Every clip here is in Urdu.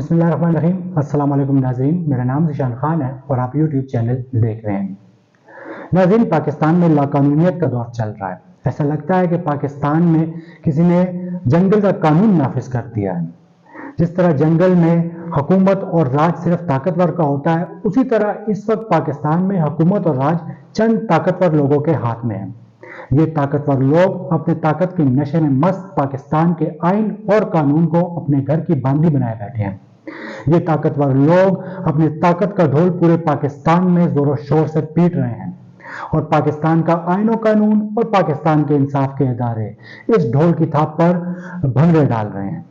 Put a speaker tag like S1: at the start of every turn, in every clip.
S1: بسم اللہ الرحمن الرحیم۔ السلام علیکم ناظرین، میرا نام ذیشان خان ہے اور آپ یوٹیوب چینل دیکھ رہے ہیں۔ ناظرین، پاکستان میں لاقانونیت کا دور چل رہا ہے۔ ایسا لگتا ہے کہ پاکستان میں کسی نے جنگل کا قانون نافذ کر دیا ہے۔ جس طرح جنگل میں حکومت اور راج صرف طاقتور کا ہوتا ہے، اسی طرح اس وقت پاکستان میں حکومت اور راج چند طاقتور لوگوں کے ہاتھ میں ہے۔ یہ طاقتور لوگ اپنے طاقت کے نشے میں مست پاکستان کے آئین اور قانون کو اپنے گھر کی باندھی بنائے بیٹھے ہیں۔ یہ طاقتور لوگ اپنی طاقت کا ڈھول پورے پاکستان میں زور و شور سے پیٹ رہے ہیں اور پاکستان کا آئین و قانون اور پاکستان کے انصاف کے ادارے اس ڈھول کی تھاپ پر بھنگڑے ڈال رہے ہیں۔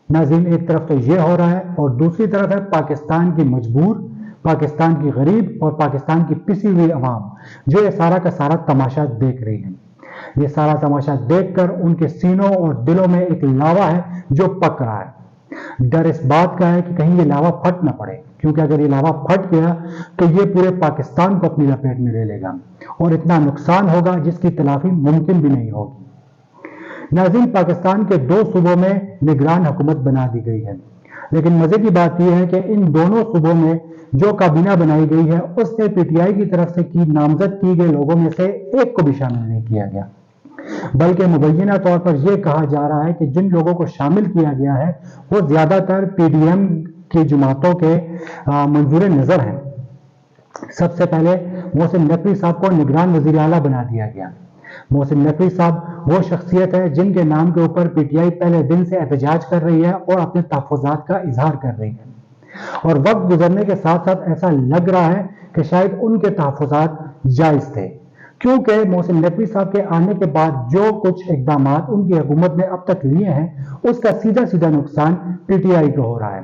S1: ناظرین، ایک طرف تو یہ ہو رہا ہے اور دوسری طرف ہے پاکستان کی مجبور، پاکستان کی غریب اور پاکستان کی پسی ہوئی عوام جو یہ سارا کا سارا تماشا دیکھ رہی ہے۔ یہ سارا تماشا دیکھ کر ان کے سینوں اور دلوں میں ایک لاوا ہے جو پک رہا ہے۔ ڈر اس بات کا ہے کہ کہیں یہ لاوا پھٹ نہ پڑے، کیونکہ اگر یہ لاوا پھٹ گیا تو یہ پورے پاکستان کو اپنی لپیٹ میں لے لے گا اور اتنا نقصان ہوگا جس کی تلافی ممکن بھی نہیں ہوگی۔ ناظرین، پاکستان کے 2 صوبوں میں نگران حکومت بنا دی گئی ہے، لیکن مزے کی بات یہ ہے کہ ان دونوں صوبوں میں جو کابینہ بنائی گئی ہے اس میں پی ٹی آئی کی طرف سے نامزد کی گئے لوگوں میں سے ایک کو بھی شامل نہیں کیا گیا، بلکہ مبینہ طور پر یہ کہا جا رہا ہے کہ جن لوگوں کو شامل کیا گیا ہے وہ زیادہ تر پی ڈی ایم کی جماعتوں کے منظور نظر ہیں۔ سب سے پہلے محسن نقوی صاحب کو نگران وزیر اعلیٰ بنا دیا گیا۔ محسن نقوی صاحب وہ شخصیت ہے جن کے نام کے اوپر پی ٹی آئی پہلے دن سے احتجاج کر رہی ہے اور اپنے تحفظات کا اظہار کر رہی ہے، اور وقت گزرنے کے ساتھ ساتھ ایسا لگ رہا ہے کہ شاید ان کے تحفظات جائز تھے، کیونکہ محسن نقوی صاحب کے آنے کے بعد جو کچھ اقدامات ان کی حکومت نے اب تک لیے ہیں اس کا سیدھا سیدھا نقصان پی ٹی آئی کو ہو رہا ہے۔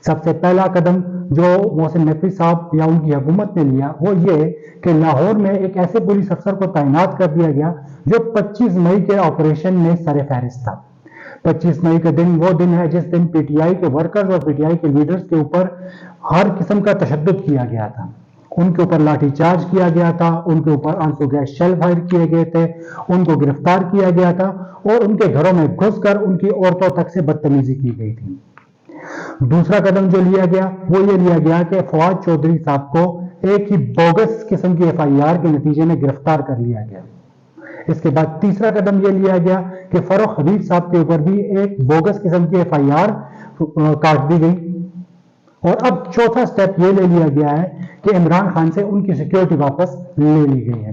S1: سب سے پہلا قدم جو محسن نقوی صاحب یا ان کی حکومت نے لیا وہ یہ کہ لاہور میں ایک ایسے پولیس افسر کو تعینات کر دیا گیا جو 25 مئی کے آپریشن میں سر فہرست تھا۔ 25 مئی کا دن وہ دن ہے جس دن پی ٹی آئی کے ورکرز اور پی ٹی آئی کے لیڈرز کے اوپر ہر قسم کا تشدد کیا گیا تھا۔ ان کے اوپر لاٹھی چارج کیا گیا تھا، ان کے اوپر آنسو گیس شیل فائر کیے گئے تھے، ان کو گرفتار کیا گیا تھا اور ان کے گھروں میں گھس کر ان کی عورتوں تک سے بدتمیزی کی گئی تھی۔ دوسرا قدم جو لیا گیا وہ یہ لیا گیا کہ فواد چودھری صاحب کو ایک ہی بوگس قسم کی ایف آئی آر کے نتیجے میں گرفتار کر لیا گیا۔ اس کے بعد تیسرا قدم یہ لیا گیا کہ فاروق حبیب صاحب کے اوپر بھی ایک بوگس قسم کی ایف آئی آر کاٹ دی گئی، اور اب چوتھا سٹیپ یہ لے لیا گیا ہے کہ عمران خان سے ان کی سیکیورٹی واپس لے لی گئی ہے۔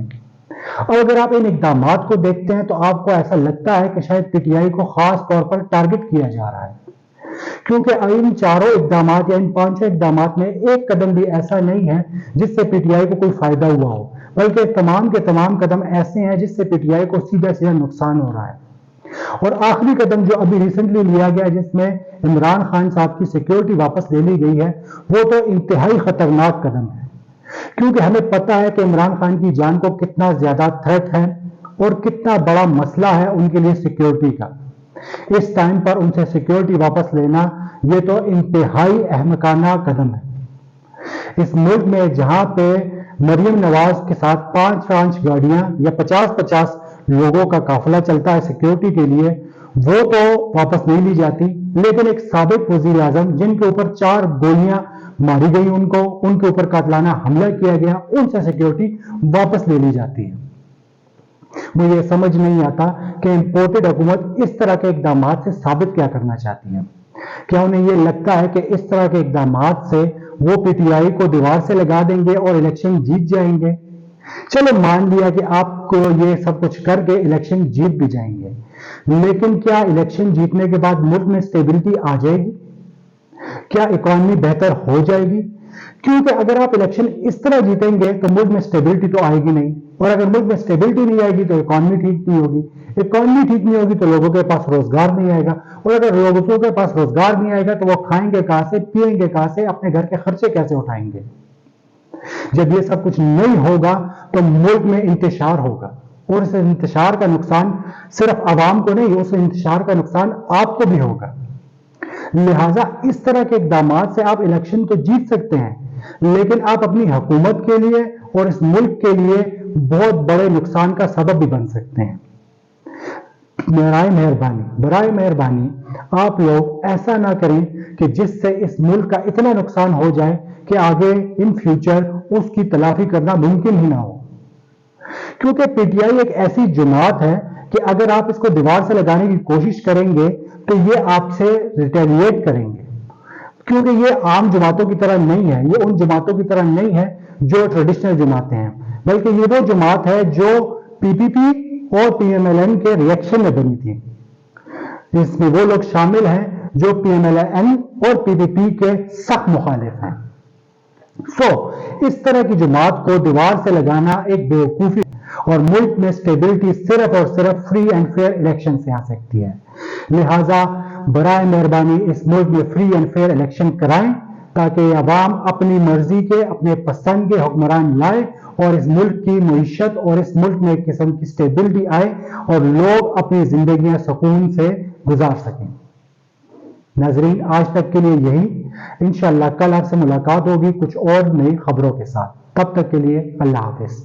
S1: اور اگر آپ ان اقدامات کو دیکھتے ہیں تو آپ کو ایسا لگتا ہے کہ شاید پی ٹی آئی کو خاص طور پر ٹارگٹ کیا جا رہا ہے، کیونکہ ان چاروں اقدامات یا ان 5 اقدامات میں ایک قدم بھی ایسا نہیں ہے جس سے پی ٹی آئی کو کوئی فائدہ ہوا ہو، بلکہ تمام کے تمام قدم ایسے ہیں جس سے پی ٹی آئی کو سیدھا سیدھا نقصان ہو رہا ہے۔ اور آخری قدم جو ابھی ریسنٹلی لیا گیا جس میں عمران خان صاحب کی سیکیورٹی واپس لے لی گئی ہے وہ تو انتہائی خطرناک قدم ہے، کیونکہ ہمیں پتا ہے کہ عمران خان کی جان کو کتنا زیادہ تھریٹ ہے اور کتنا بڑا مسئلہ ہے ان کے لیے سیکیورٹی کا۔ اس ٹائم پر ان سے سیکیورٹی واپس لینا یہ تو انتہائی احمقانہ قدم ہے۔ اس ملک میں جہاں پہ مریم نواز کے ساتھ 5 گاڑیاں یا 50 لوگوں کا قافلہ چلتا ہے سیکیورٹی کے لیے، وہ تو واپس نہیں لی جاتی، لیکن ایک سابق وزیر اعظم جن کے اوپر 4 گولیاں ماری گئی ان کے اوپر قاتلانہ حملہ کیا گیا، ان سے سیکیورٹی واپس لے لی جاتی ہے۔ مجھے یہ سمجھ نہیں آتا کہ امپورٹڈ حکومت اس طرح کے اقدامات سے ثابت کیا کرنا چاہتی ہے۔ کیا انہیں یہ لگتا ہے کہ اس طرح کے اقدامات سے وہ پی ٹی آئی کو دیوار سے لگا دیں گے اور الیکشن جیت جائیں گے؟ چلو مان لیا کہ آپ کو یہ سب کچھ کر کے الیکشن جیت بھی جائیں گے، لیکن کیا الیکشن جیتنے کے بعد ملک میں سٹیبلٹی آ جائے گی؟ کیا اکانومی بہتر ہو جائے گی؟ کیونکہ اگر آپ الیکشن اس طرح جیتیں گے تو ملک میں سٹیبلٹی تو آئے گی نہیں، اور اگر ملک میں سٹیبلٹی نہیں آئے گی تو اکانومی ٹھیک نہیں ہوگی، اکانومی ٹھیک نہیں ہوگی تو لوگوں کے پاس روزگار نہیں آئے گا، اور اگر لوگوں کے پاس روزگار نہیں آئے گا تو وہ کھائیں گے کہاں سے، پیئیں گے کہاں سے، اپنے گھر کے خرچے کیسے اٹھائیں گے؟ جب یہ سب کچھ نہیں ہوگا تو ملک میں انتشار ہوگا، اور اس انتشار کا نقصان صرف عوام کو نہیں، اس انتشار کا نقصان آپ کو بھی ہوگا۔ لہٰذا اس طرح کے اقدامات سے آپ الیکشن تو جیت سکتے ہیں، لیکن آپ اپنی حکومت کے لیے اور اس ملک کے لیے بہت بڑے نقصان کا سبب بھی بن سکتے ہیں۔ برائے مہربانی آپ لوگ ایسا نہ کریں کہ جس سے اس ملک کا اتنا نقصان ہو جائے کہ آگے ان فیوچر اس کی تلافی کرنا ممکن ہی نہ ہو. کیونکہ پی ٹی آئی ایک ایسی جماعت ہے کہ اگر آپ اس کو دیوار سے لگانے کی کوشش کریں گے تو یہ آپ سے ریٹیلیٹ کریں گے، کیونکہ یہ عام جماعتوں کی طرح نہیں ہے، یہ ان جماعتوں کی طرح نہیں ہے جو ٹریڈیشنل جماعتیں ہیں، بلکہ یہ وہ جماعت ہے جو پی پی پی اور پی ایم ایل این کے ریئیکشن میں بنی تھی. اس میں وہ لوگ شامل ہیں جو پی ایم ایل این اور پی پی پی کے سخت مخالف ہیں. اس طرح کی جماعت کو دیوار سے لگانا ایک بیوقوفی اور ملک میں سٹیبلٹی صرف اور صرف فری اینڈ فیئر الیکشن سے آ سکتی ہے. لہٰذا برائے مہربانی اس ملک میں فری اینڈ فیئر الیکشن کرائیں تاکہ عوام اپنی مرضی کے اپنے پسند کے حکمران لائے اور اس ملک کی معیشت اور اس ملک میں ایک قسم کی سٹیبلٹی آئے اور لوگ اپنی زندگیاں سکون سے گزار سکیں. ناظرین آج تک کے لیے یہی، انشاءاللہ کل آپ سے ملاقات ہوگی کچھ اور نئی خبروں کے ساتھ. تب تک کے لیے اللہ حافظ.